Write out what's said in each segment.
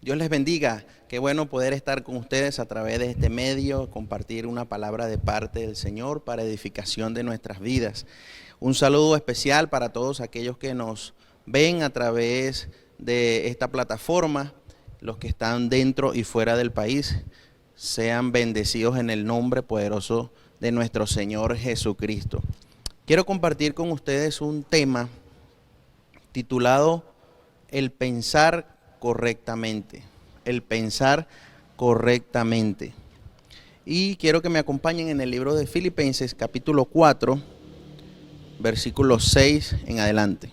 Dios les bendiga. Qué bueno poder estar con ustedes a través de este medio, compartir una palabra de parte del Señor para edificación de nuestras vidas. Un saludo especial para todos aquellos que nos ven a través de esta plataforma, los que están dentro y fuera del país. Sean bendecidos en el nombre poderoso de nuestro Señor Jesucristo. Quiero compartir con ustedes un tema titulado El pensar correctamente. El pensar correctamente. Y quiero que me acompañen en el libro de Filipenses, capítulo 4, versículo 6 en adelante.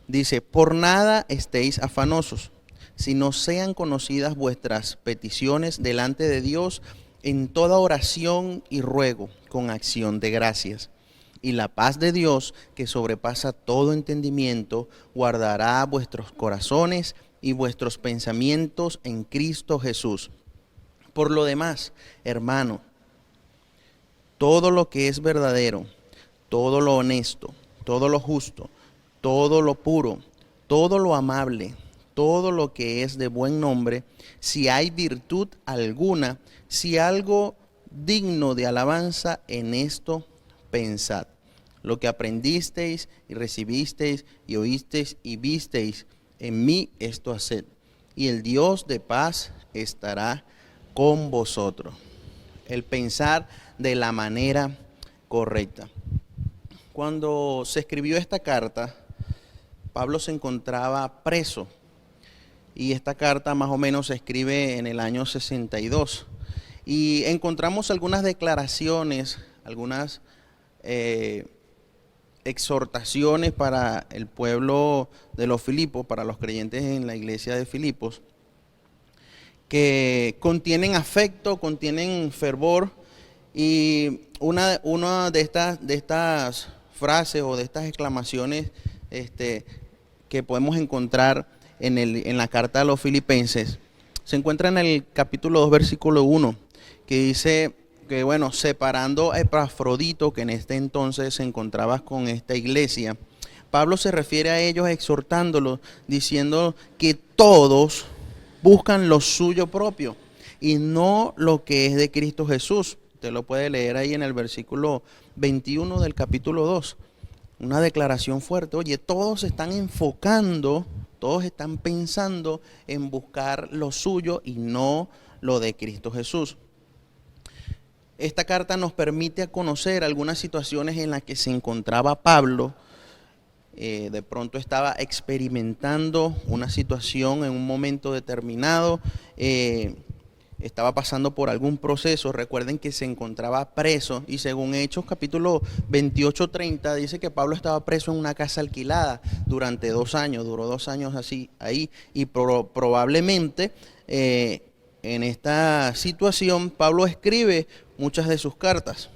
Dice: por nada estéis afanosos, sino sean conocidas vuestras peticiones delante de Dios en toda oración y ruego, con acción de gracias. Y la paz de Dios, que sobrepasa todo entendimiento, guardará vuestros corazones y vuestros pensamientos en Cristo Jesús. Por lo demás, hermano, todo lo que es verdadero, todo lo honesto, todo lo justo, todo lo puro, todo lo amable, todo lo que es de buen nombre, si hay virtud alguna, si algo digno de alabanza, en esto pensad. Lo que aprendisteis y recibisteis y oísteis y visteis en mí, esto haced, y el Dios de paz estará con vosotros. El pensar de la manera correcta. Cuando se escribió esta carta, Pablo se encontraba preso, y esta carta más o menos se escribe en el año 62. Y encontramos algunas declaraciones, algunas exhortaciones para el pueblo de los Filipos, para los creyentes en la iglesia de Filipos, que contienen afecto, contienen fervor, y una de estas frases o de estas exclamaciones que podemos encontrar en la carta a los filipenses se encuentra en el capítulo 2, versículo 1, que dice que, bueno, separando a Epafrodito, que en este entonces se encontraba con esta iglesia, Pablo se refiere a ellos exhortándolos, diciendo que todos buscan lo suyo propio y no lo que es de Cristo Jesús. Usted lo puede leer ahí en el versículo 21 del capítulo 2. Una declaración fuerte. Oye, todos están enfocando, todos están pensando en buscar lo suyo y no lo de Cristo Jesús. Esta carta nos permite conocer algunas situaciones en las que se encontraba Pablo. De pronto estaba experimentando una situación en un momento determinado, estaba pasando por algún proceso. Recuerden que se encontraba preso, y según Hechos capítulo 28-30 dice que Pablo estaba preso en una casa alquilada durante 2 años, duró 2 años así ahí, y probablemente en esta situación Pablo escribe muchas de sus cartas.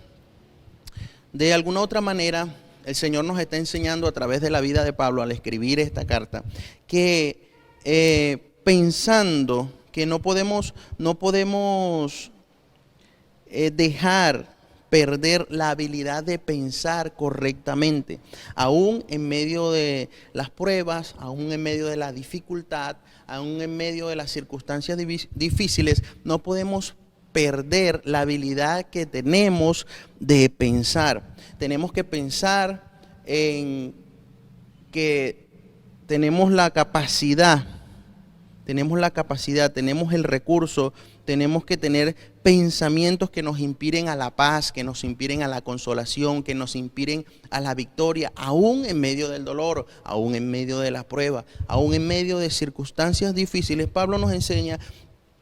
De alguna otra manera, el Señor nos está enseñando a través de la vida de Pablo al escribir esta carta que pensando que no podemos dejar perder la habilidad de pensar correctamente, aún en medio de las pruebas, aún en medio de la dificultad, aún en medio de las circunstancias difíciles. No podemos perder la habilidad que tenemos de pensar. Tenemos que pensar en que tenemos la capacidad, tenemos el recurso, tenemos que tener pensamientos que nos inspiren a la paz, que nos inspiren a la consolación, que nos inspiren a la victoria, aún en medio del dolor, aún en medio de la prueba, aún en medio de circunstancias difíciles. Pablo nos enseña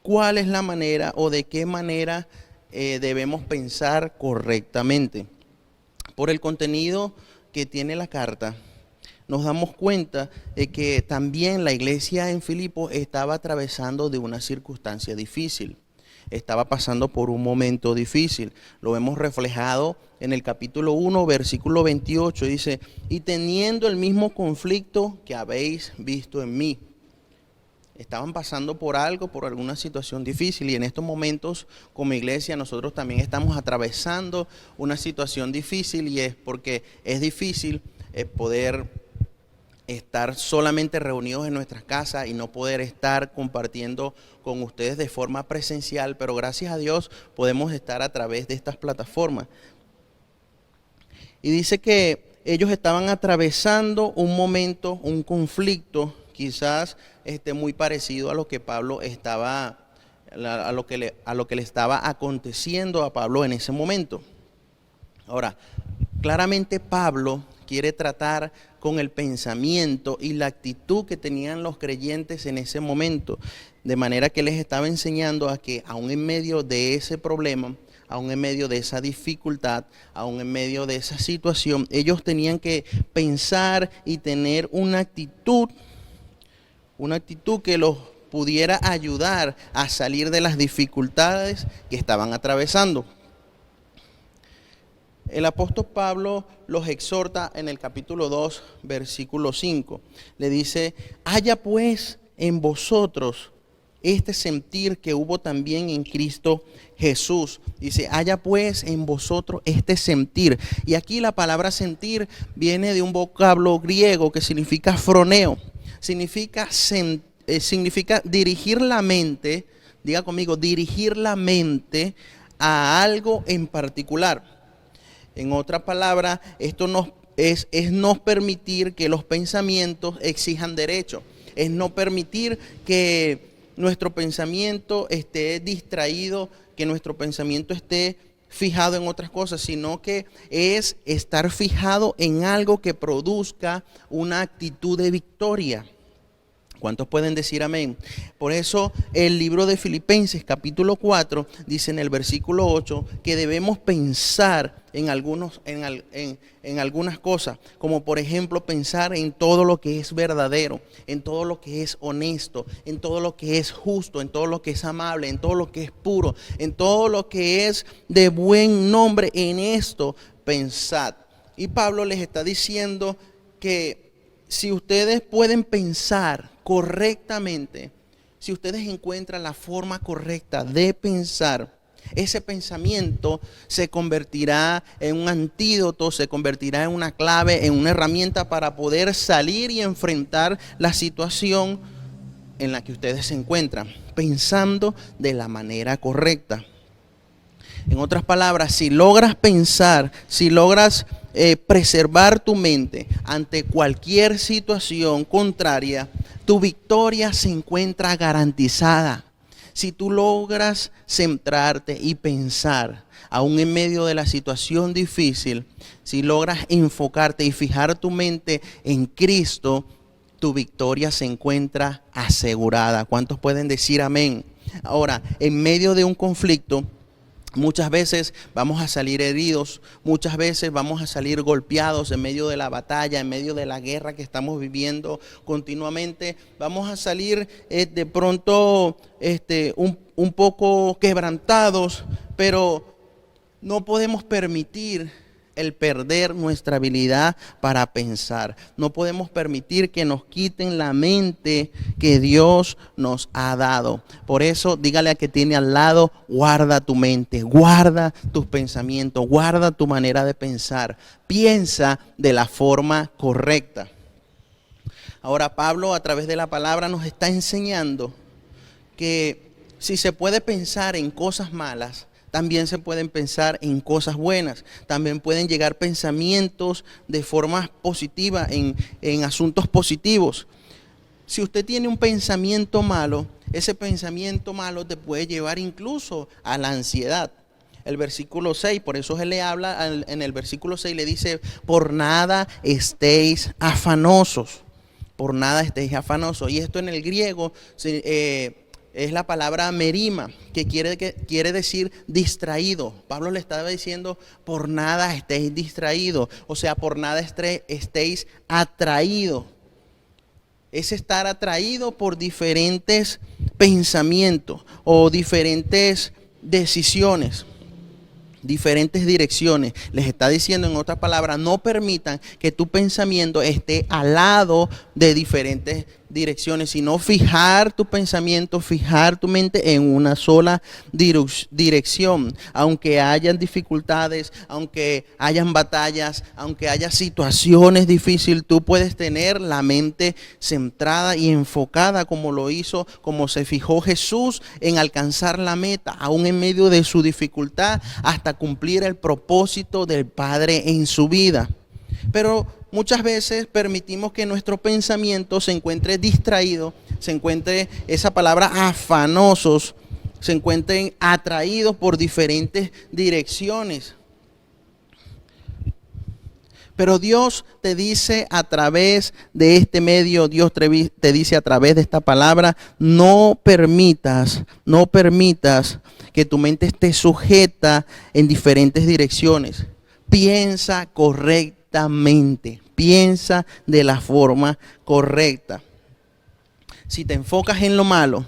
cuál es la manera o de qué manera debemos pensar correctamente. Por el contenido que tiene la carta, nos damos cuenta de que también la iglesia en Filipos estaba atravesando de una circunstancia difícil. Estaba pasando por un momento difícil. Lo vemos reflejado en el capítulo 1, versículo 28. Dice: y teniendo el mismo conflicto que habéis visto en mí. Estaban pasando por algo, por alguna situación difícil, y en estos momentos como iglesia nosotros también estamos atravesando una situación difícil, y es porque es difícil poder estar solamente reunidos en nuestras casas y no poder estar compartiendo con ustedes de forma presencial, pero gracias a Dios podemos estar a través de estas plataformas. Y dice que ellos estaban atravesando un momento, un conflicto, quizás muy parecido a lo que Pablo estaba, a lo que le estaba aconteciendo a Pablo en ese momento. Ahora, claramente Pablo quiere tratar con el pensamiento y la actitud que tenían los creyentes en ese momento, de manera que les estaba enseñando a que aún en medio de ese problema, aún en medio de esa dificultad, aún en medio de esa situación, ellos tenían que pensar y tener una actitud que los pudiera ayudar a salir de las dificultades que estaban atravesando. El apóstol Pablo los exhorta en el capítulo 2, versículo 5. Le dice: haya pues en vosotros este sentir que hubo también en Cristo Jesús. Dice: haya pues en vosotros este sentir. Y aquí la palabra sentir viene de un vocablo griego que significa froneo. Significa dirigir la mente, diga conmigo, dirigir la mente a algo en particular. En otras palabras, esto es no permitir que los pensamientos exijan derecho. Es no permitir que nuestro pensamiento esté distraído, que nuestro pensamiento esté fijado en otras cosas, sino que es estar fijado en algo que produzca una actitud de victoria. ¿Cuántos pueden decir amén? Por eso el libro de Filipenses capítulo 4 dice en el versículo 8 que debemos pensar en algunas cosas, como por ejemplo pensar en todo lo que es verdadero, en todo lo que es honesto, en todo lo que es justo, en todo lo que es amable, en todo lo que es puro, en todo lo que es de buen nombre. En esto pensad. Y Pablo les está diciendo que si ustedes pueden pensar correctamente, si ustedes encuentran la forma correcta de pensar, ese pensamiento se convertirá en un antídoto, se convertirá en una clave, en una herramienta para poder salir y enfrentar la situación en la que ustedes se encuentran, pensando de la manera correcta. En otras palabras, si logras pensar, si logras preservar tu mente ante cualquier situación contraria, tu victoria se encuentra garantizada. Si tú logras centrarte y pensar, aún en medio de la situación difícil, si logras enfocarte y fijar tu mente en Cristo, tu victoria se encuentra asegurada. ¿Cuántos pueden decir amén? Ahora, en medio de un conflicto, muchas veces vamos a salir heridos, muchas veces vamos a salir golpeados en medio de la batalla, en medio de la guerra que estamos viviendo continuamente. Vamos a salir de pronto un poco quebrantados, pero no podemos permitir el perder nuestra habilidad para pensar. No podemos permitir que nos quiten la mente que Dios nos ha dado. Por eso, dígale a que tiene al lado: guarda tu mente, guarda tus pensamientos, guarda tu manera de pensar. Piensa de la forma correcta. Ahora Pablo, a través de la palabra, nos está enseñando que si se puede pensar en cosas malas, también se pueden pensar en cosas buenas. También pueden llegar pensamientos de forma positiva en asuntos positivos. Si usted tiene un pensamiento malo, ese pensamiento malo te puede llevar incluso a la ansiedad. El versículo 6, por eso se le habla en el versículo 6, le dice: por nada estéis afanosos. Por nada estéis afanosos. Y esto en el griego es la palabra merima, que quiere decir distraído. Pablo le estaba diciendo: por nada estéis distraídos, o sea, por nada estéis atraídos. Es estar atraído por diferentes pensamientos o diferentes decisiones, diferentes direcciones. Les está diciendo, en otras palabras, no permitan que tu pensamiento esté al lado de diferentes direcciones, sino fijar tu pensamiento, fijar tu mente en una sola dirección. Aunque hayan dificultades, aunque hayan batallas, aunque haya situaciones difíciles, tú puedes tener la mente centrada y enfocada como lo hizo, como se fijó Jesús en alcanzar la meta, aún en medio de su dificultad, hasta cumplir el propósito del Padre en su vida. Pero muchas veces permitimos que nuestro pensamiento se encuentre distraído, se encuentre, esa palabra afanosos, se encuentren atraídos por diferentes direcciones. Pero Dios te dice a través de este medio, Dios te dice a través de esta palabra, no permitas que tu mente esté sujeta en diferentes direcciones. Piensa correctamente, piensa de la forma correcta. Si te enfocas en lo malo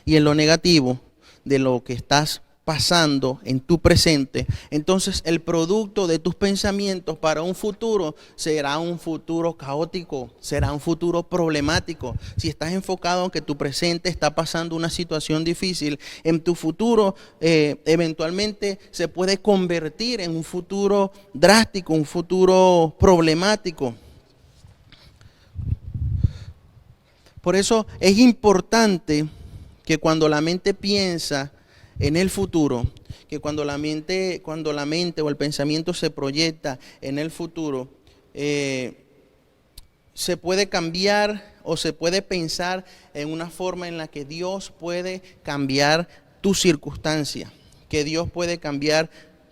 y en lo negativo de lo que estás pasando en tu presente, entonces el producto de tus pensamientos para un futuro será un futuro caótico, será un futuro problemático. Si estás enfocado en que tu presente está pasando una situación difícil, en tu futuro eventualmente se puede convertir en un futuro drástico, un futuro problemático. Por eso es importante que cuando la mente piensa en el futuro, que cuando la mente o el pensamiento se proyecta en el futuro, se puede cambiar o se puede pensar en una forma en la que Dios puede cambiar tu circunstancia, que Dios puede cambiar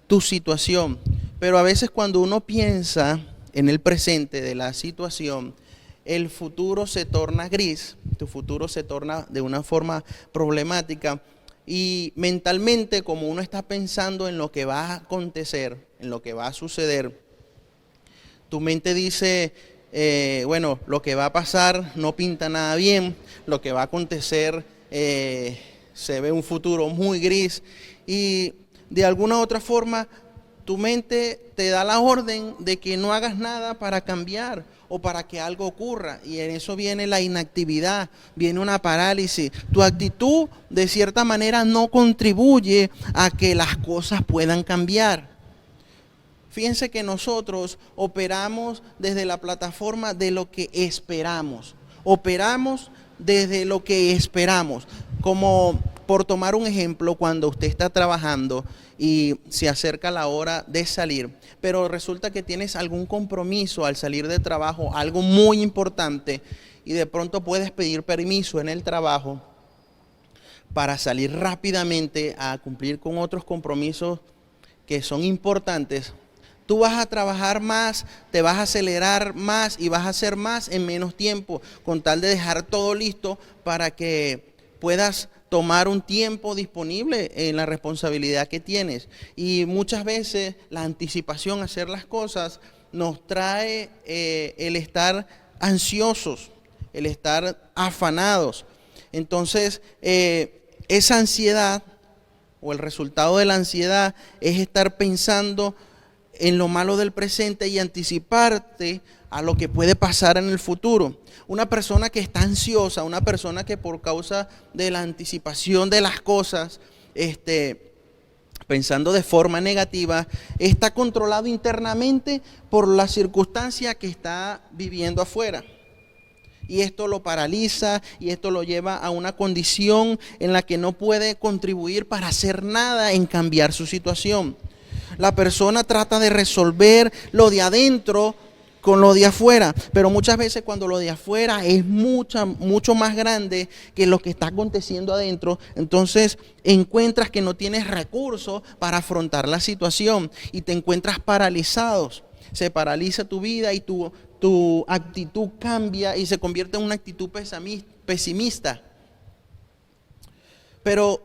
tu situación. Pero a veces cuando uno piensa en el presente de la situación, el futuro se torna gris, tu futuro se torna de una forma problemática. Y mentalmente, como uno está pensando en lo que va a acontecer, en lo que va a suceder, tu mente dice, bueno, lo que va a pasar no pinta nada bien, lo que va a acontecer se ve un futuro muy gris. Y de alguna u otra forma, tu mente te da la orden de que no hagas nada para cambiar o para que algo ocurra, y en eso viene la inactividad, viene una parálisis. Tu actitud de cierta manera no contribuye a que las cosas puedan cambiar. Fíjense que nosotros operamos desde la plataforma de lo que esperamos, operamos desde lo que esperamos. Como por tomar un ejemplo, cuando usted está trabajando y se acerca la hora de salir, pero resulta que tienes algún compromiso al salir de trabajo, algo muy importante, y de pronto puedes pedir permiso en el trabajo para salir rápidamente a cumplir con otros compromisos que son importantes. Tú vas a trabajar más, te vas a acelerar más y vas a hacer más en menos tiempo, con tal de dejar todo listo para que puedas tomar un tiempo disponible en la responsabilidad que tienes. Y muchas veces la anticipación a hacer las cosas nos trae el estar ansiosos, el estar afanados. Entonces, esa ansiedad o el resultado de la ansiedad es estar pensando en lo malo del presente y anticiparte a lo que puede pasar en el futuro. Una persona que está ansiosa, una persona que por causa de la anticipación de las cosas, pensando de forma negativa, está controlado internamente por la circunstancia que está viviendo afuera. Y esto lo paraliza y esto lo lleva a una condición en la que no puede contribuir para hacer nada en cambiar su situación. La persona trata de resolver lo de adentro con lo de afuera, pero muchas veces cuando lo de afuera es mucho más grande que lo que está aconteciendo adentro, entonces encuentras que no tienes recursos para afrontar la situación y te encuentras paralizados. Se paraliza tu vida y tu actitud cambia y se convierte en una actitud pesimista. Pero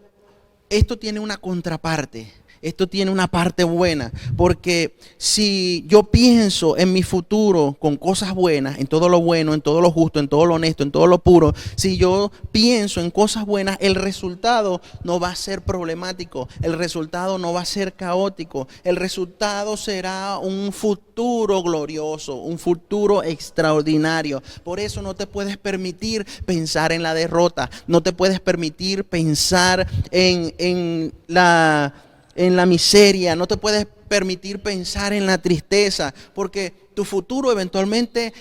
esto tiene una contraparte. esto tiene una parte buena, porque si yo pienso en mi futuro con cosas buenas, en todo lo bueno, en todo lo justo, en todo lo honesto, en todo lo puro, si yo pienso en cosas buenas, el resultado no va a ser problemático, el resultado no va a ser caótico, el resultado será un futuro glorioso, un futuro extraordinario. Por eso no te puedes permitir pensar en la derrota, no te puedes permitir pensar en la miseria, no te puedes permitir pensar en la tristeza, porque tu futuro eventualmente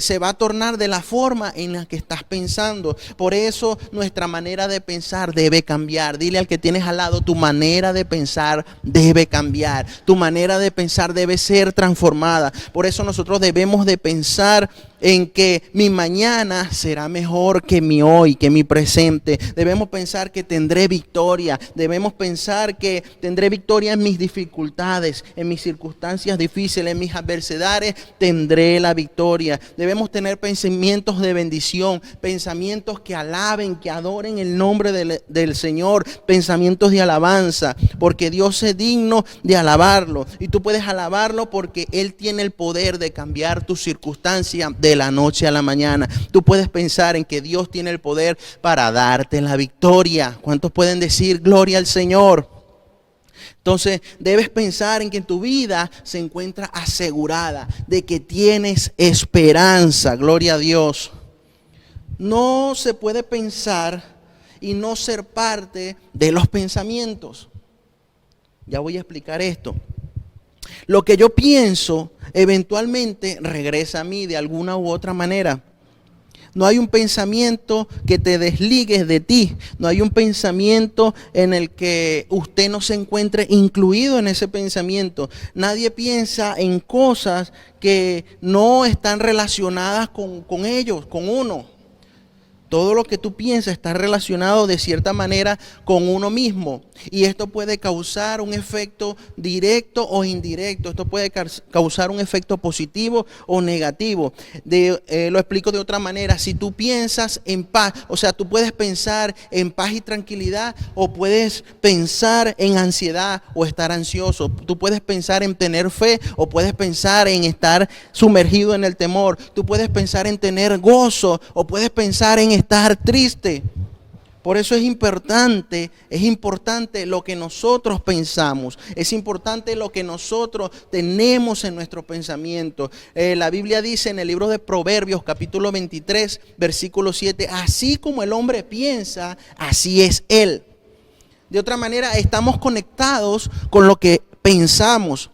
se va a tornar de la forma en la que estás pensando. Por eso nuestra manera de pensar debe cambiar. Dile al que tienes al lado, tu manera de pensar debe cambiar. Tu manera de pensar debe ser transformada. Por eso nosotros debemos de pensar en que mi mañana será mejor que mi hoy, que mi presente. Debemos pensar que tendré victoria. Debemos pensar que tendré victoria en mis dificultades, en mis circunstancias difíciles, en mis adversidades. Tendré la victoria. Debemos tener pensamientos de bendición, pensamientos que alaben, que adoren el nombre del Señor, pensamientos de alabanza, porque Dios es digno de alabarlo. Y tú puedes alabarlo porque Él tiene el poder de cambiar tu circunstancia de la noche a la mañana. Tú puedes pensar en que Dios tiene el poder para darte la victoria. ¿Cuántos pueden decir gloria al Señor? Entonces debes pensar en que tu vida se encuentra asegurada, de que tienes esperanza, gloria a Dios. No se puede pensar y no ser parte de los pensamientos. Ya voy a explicar esto. Lo que yo pienso eventualmente regresa a mí de alguna u otra manera. No hay un pensamiento que te desligues de ti. No hay un pensamiento en el que usted no se encuentre incluido en ese pensamiento. Nadie piensa en cosas que no están relacionadas con ellos, con uno. Todo lo que tú piensas está relacionado de cierta manera con uno mismo. Y esto puede causar un efecto directo o indirecto. Esto puede causar un efecto positivo o negativo. Lo explico de otra manera. Si tú piensas en paz, o sea, tú puedes pensar en paz y tranquilidad, o puedes pensar en ansiedad o estar ansioso. Tú puedes pensar en tener fe, o puedes pensar en estar sumergido en el temor. Tú puedes pensar en tener gozo, o puedes pensar en estar triste. Por eso es importante lo que nosotros pensamos, es importante lo que nosotros tenemos en nuestro pensamiento. La Biblia dice en el libro de Proverbios, capítulo 23, versículo 7, así como el hombre piensa, así es él. De otra manera, estamos conectados con lo que pensamos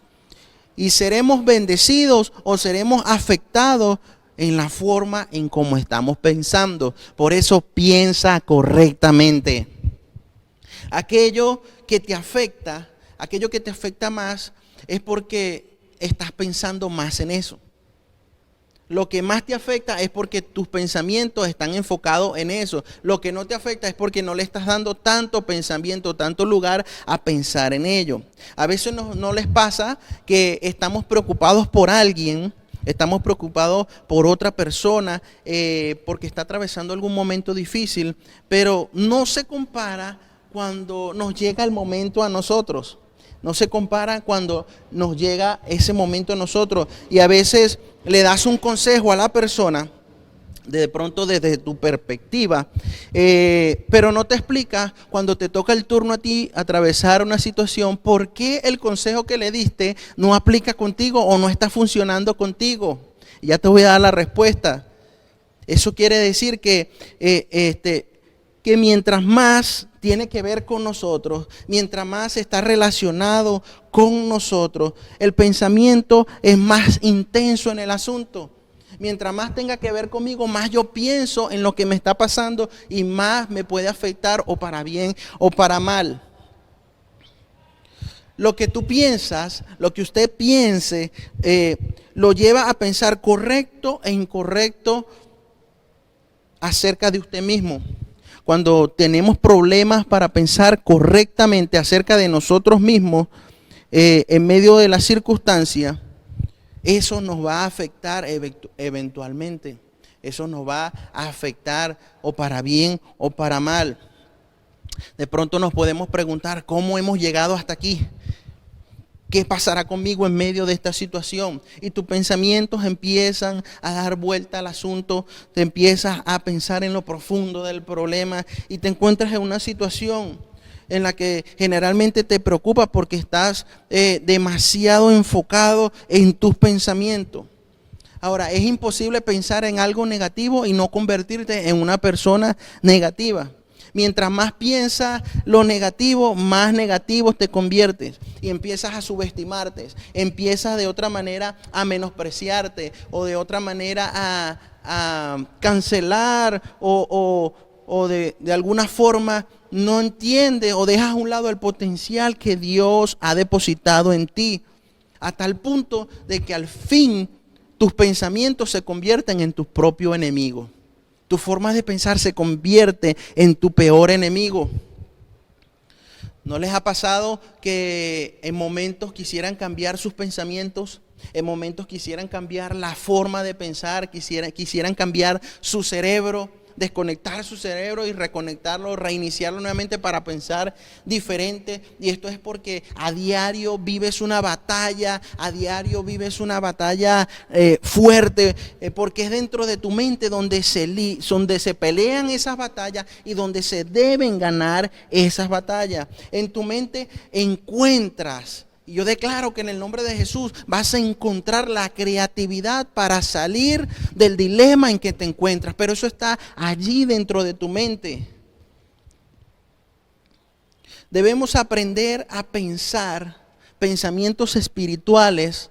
y seremos bendecidos o seremos afectados en la forma en cómo estamos pensando. Por eso piensa correctamente. Aquello que te afecta más es porque estás pensando más en eso. Lo que más te afecta es porque tus pensamientos están enfocados en eso. Lo que no te afecta es porque no le estás dando tanto pensamiento, tanto lugar a pensar en ello. A veces no les pasa que estamos preocupados por alguien. Estamos preocupados por otra persona porque está atravesando algún momento difícil, pero no se compara cuando nos llega el momento a nosotros. No se compara cuando nos llega ese momento a nosotros. Y a veces le das un consejo a la persona, de pronto desde tu perspectiva, pero no te explicas cuando te toca el turno a ti atravesar una situación, por qué el consejo que le diste no aplica contigo o no está funcionando contigo. Y ya te voy a dar la respuesta. Eso quiere decir que mientras más tiene que ver con nosotros, mientras más está relacionado con nosotros, el pensamiento es más intenso en el asunto. Mientras más tenga que ver conmigo, más yo pienso en lo que me está pasando y más me puede afectar o para bien o para mal. Lo que tú piensas, lo que usted piense, lo lleva a pensar correcto e incorrecto acerca de usted mismo. Cuando tenemos problemas para pensar correctamente acerca de nosotros mismos, en medio de la circunstancia, eso nos va a afectar eventualmente. Eso nos va a afectar o para bien o para mal. De pronto nos podemos preguntar cómo hemos llegado hasta aquí. ¿Qué pasará conmigo en medio de esta situación? Y tus pensamientos empiezan a dar vuelta al asunto, te empiezas a pensar en lo profundo del problema y te encuentras en una situación en la que generalmente te preocupa porque estás demasiado enfocado en tus pensamientos. Ahora, es imposible pensar en algo negativo y no convertirte en una persona negativa. Mientras más piensas lo negativo, más negativo te conviertes y empiezas a subestimarte, empiezas de otra manera a menospreciarte o de otra manera a cancelar o de alguna forma no entiendes o dejas a un lado el potencial que Dios ha depositado en ti, a tal punto de que al fin tus pensamientos se convierten en tu propio enemigo. Tu forma de pensar se convierte en tu peor enemigo. ¿No les ha pasado que en momentos quisieran cambiar sus pensamientos? En momentos quisieran cambiar la forma de pensar, quisieran cambiar su cerebro, desconectar su cerebro y reconectarlo, reiniciarlo nuevamente para pensar diferente. Y esto es porque a diario vives una batalla, fuerte, porque es dentro de tu mente donde se pelean esas batallas y donde se deben ganar esas batallas. En tu mente encuentras, y yo declaro que en el nombre de Jesús vas a encontrar la creatividad para salir del dilema en que te encuentras. Pero eso está allí dentro de tu mente. Debemos aprender a pensar pensamientos espirituales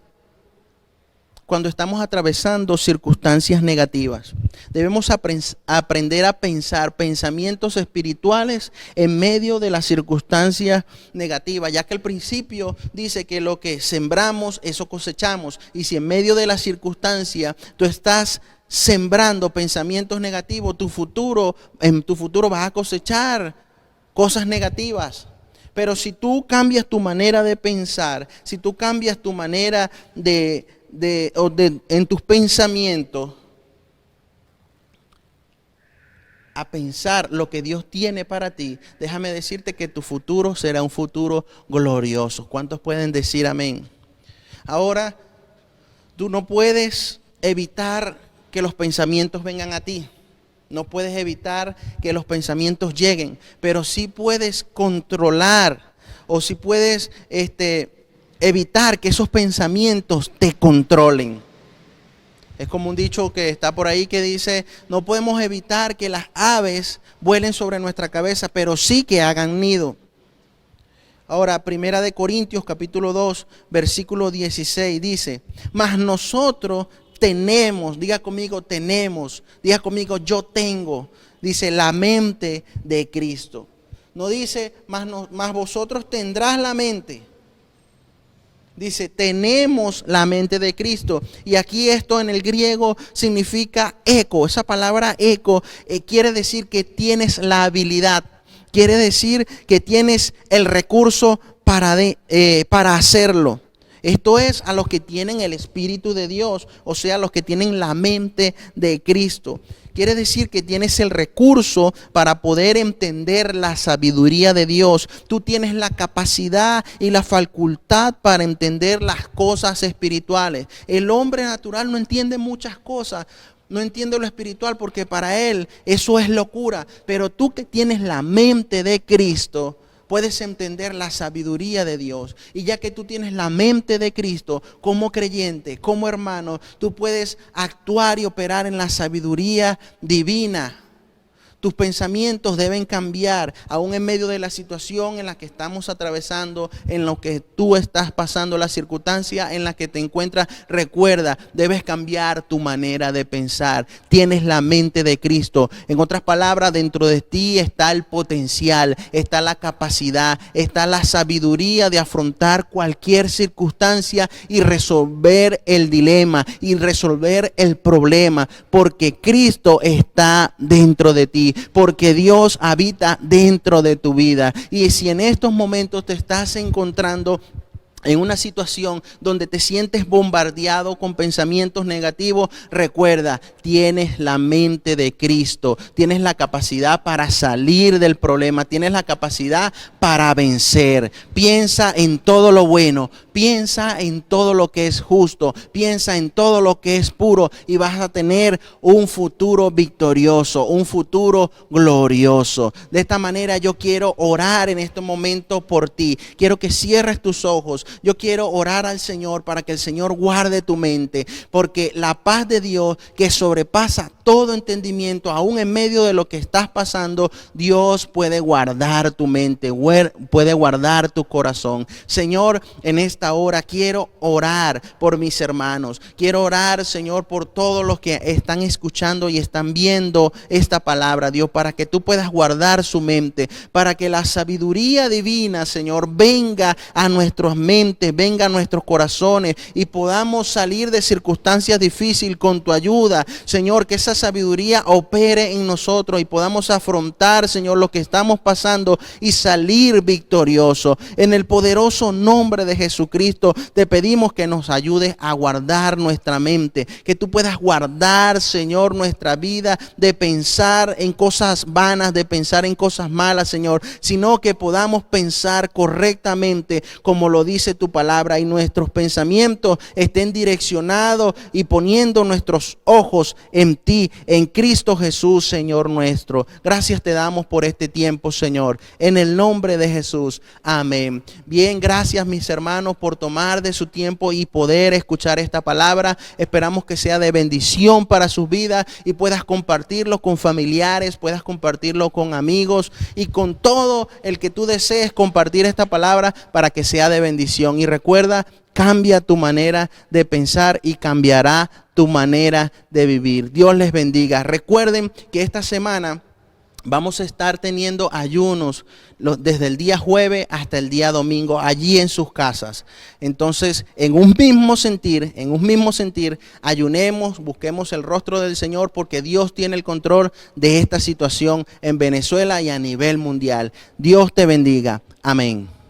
cuando estamos atravesando circunstancias negativas. Debemos aprender a pensar pensamientos espirituales en medio de las circunstancias negativas, ya que el principio dice que lo que sembramos, eso cosechamos. Y si en medio de la circunstancia tú estás sembrando pensamientos negativos, en tu futuro vas a cosechar cosas negativas. Pero si tú cambias tu manera de pensar, si tú cambias tu manera en tus pensamientos a pensar lo que Dios tiene para ti, déjame decirte que tu futuro será un futuro glorioso. ¿Cuántos pueden decir amén? Ahora, tú no puedes evitar que los pensamientos vengan a ti. No puedes evitar que los pensamientos lleguen, pero sí puedes controlar o sí puedes evitar que esos pensamientos te controlen. Es como un dicho que está por ahí que dice, no podemos evitar que las aves vuelen sobre nuestra cabeza, pero sí que hagan nido. Ahora, 1 Corintios capítulo 2, versículo 16 dice, mas nosotros tenemos, diga conmigo yo tengo, dice la mente de Cristo. No dice, más vosotros tendrás la mente. Dice, tenemos la mente de Cristo. Y aquí esto en el griego significa eco. Esa palabra eco quiere decir que tienes la habilidad. Quiere decir que tienes el recurso para hacerlo. Esto es a los que tienen el Espíritu de Dios, o sea, a los que tienen la mente de Cristo. Quiere decir que tienes el recurso para poder entender la sabiduría de Dios. Tú tienes la capacidad y la facultad para entender las cosas espirituales. El hombre natural no entiende muchas cosas. No entiende lo espiritual porque para él eso es locura. Pero tú que tienes la mente de Cristo, puedes entender la sabiduría de Dios. Y ya que tú tienes la mente de Cristo, como creyente, como hermano, tú puedes actuar y operar en la sabiduría divina. Tus pensamientos deben cambiar, aún en medio de la situación en la que estamos atravesando, en lo que tú estás pasando, la circunstancia en la que te encuentras. Recuerda, debes cambiar tu manera de pensar. Tienes la mente de Cristo. En otras palabras, dentro de ti está el potencial, está la capacidad, está la sabiduría de afrontar cualquier circunstancia y resolver el dilema y resolver el problema, porque Cristo está dentro de ti. Porque Dios habita dentro de tu vida. Y si en estos momentos te estás encontrando en una situación donde te sientes bombardeado con pensamientos negativos, recuerda, tienes la mente de Cristo, tienes la capacidad para salir del problema, tienes la capacidad para vencer. Piensa en todo lo bueno, piensa en todo lo que es justo, piensa en todo lo que es puro y vas a tener un futuro victorioso, un futuro glorioso. De esta manera yo quiero orar en este momento por ti. Quiero que cierres tus ojos. Yo quiero orar al Señor para que el Señor guarde tu mente, porque la paz de Dios que sobrepasa todo entendimiento, aún en medio de lo que estás pasando, Dios puede guardar tu mente, puede guardar tu corazón. Señor, en esta hora quiero orar por mis hermanos. Quiero orar, Señor, por todos los que están escuchando y están viendo esta palabra, Dios, para que tú puedas guardar su mente, para que la sabiduría divina, Señor, venga a nuestras mentes, venga a nuestros corazones y podamos salir de circunstancias difíciles con tu ayuda. Señor, que esa sabiduría opere en nosotros y podamos afrontar, Señor, lo que estamos pasando y salir victorioso. En el poderoso nombre de Jesucristo te pedimos que nos ayudes a guardar nuestra mente, que tú puedas guardar, Señor, nuestra vida de pensar en cosas vanas, de pensar en cosas malas, Señor, sino que podamos pensar correctamente como lo dice tu palabra y nuestros pensamientos estén direccionados y poniendo nuestros ojos en ti, en Cristo Jesús, Señor nuestro. Gracias te damos por este tiempo, Señor, en el nombre de Jesús. Amén. Bien, gracias mis hermanos por tomar de su tiempo y poder escuchar esta palabra. Esperamos que sea de bendición para sus vidas y puedas compartirlo con familiares, puedas compartirlo con amigos y con todo el que tú desees compartir esta palabra para que sea de bendición. Y recuerda, cambia tu manera de pensar y cambiará tu manera de vivir. Dios les bendiga. Recuerden que esta semana vamos a estar teniendo ayunos desde el día jueves hasta el día domingo allí en sus casas. Entonces, en un mismo sentir, ayunemos, busquemos el rostro del Señor porque Dios tiene el control de esta situación en Venezuela y a nivel mundial. Dios te bendiga. Amén.